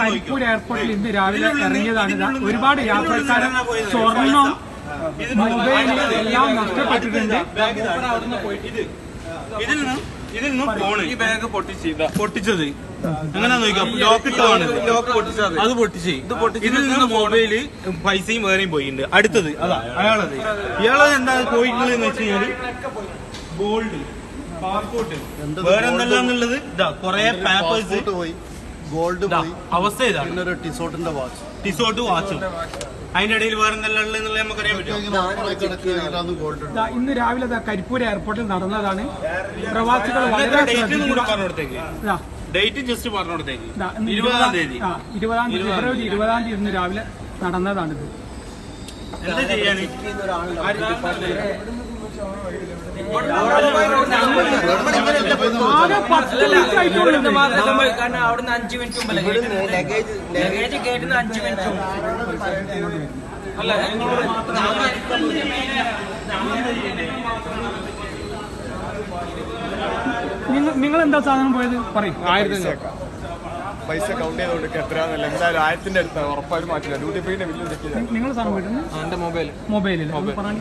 കരിപ്പൂർ എയർപോർട്ടിൽ ഇന്ന് രാവിലെ ഇറങ്ങിയതാണ്. ഒരുപാട് യാത്രക്കാർ സ്വർണം, മൊബൈൽ എല്ലാം നഷ്ടപ്പെട്ടിട്ടുണ്ട്. ഇതിൽ നിന്ന് ഫോണ് ഈ ബാഗ് പൊട്ടിച്ചത് എങ്ങനെയാ നോക്കാം. ലോക്കിട്ടാണ് അത് പൊട്ടിച്ച് ഇതിൽ നിന്ന് മൊബൈല് പൈസയും വേറെയും പോയിട്ടുണ്ട്. അടുത്തത് അതാ അയാളത്. ഇയാളത് എന്താ പോയിട്ടുള്ളത് എന്ന് വെച്ച് കഴിഞ്ഞാല് ഗോൾഡ്, പാസ്പോർട്ട്, വേറെ എന്തെല്ലാന്നുള്ളത് ഇതാ കൊറേ പേപ്പേഴ്സ് പോയി, ഗോൾഡ് പോയി. അവസ്ഥ ഇതാണ്. പിന്നെ ഒരു ടിസോട്ടിന്റെ വാച്ച്, ടിസോട്ട് വാച്ചും അതിന്റെ ഇടയിൽ വേറെ എന്തെല്ലാം ഉള്ളത് നമുക്കറിയാൻ പറ്റും. ഇന്ന് രാവിലെ കരിപ്പൂർ എയർപോർട്ടിൽ നടന്നതാണ്. പ്രവാസികൾ വളരെ ഡേറ്റ് ജസ്റ്റ് പറഞ്ഞോടത്തേക്ക് 20-ാം തീയതി ഫെബ്രുവരി 20-ാം തീയതി ഇന്ന് രാവിലെ നടന്നതാണിത്. എന്താ ചെയ്യാന് കാരണം അവിടുന്ന് 5 മിനിറ്റ് മുമ്പ് ലഗേജ് കേട്ടുന്ന 5 മിനിറ്റ് അല്ല നിങ്ങൾ എന്താ സാധനം പോയത് പറയും. 1000 പൈസ കൗണ്ട് ചെയ്ത് കൊടുക്കുക എത്രയാണെന്നല്ല, എന്തായാലും 1000ന്റെ അടുത്താണ് ഉറപ്പായും മാറ്റില്ല. ഡ്യൂട്ടി ഫ്രീന്റെ ബില്ല് ചെക്ക് ചെയ്താൽ നിങ്ങൾ സാധനം പോയിട്ടുണ്ട്. എന്റെ മൊബൈലിൽ ഇതിൽ മൊബൈലില്ലേ? മൊബൈൽ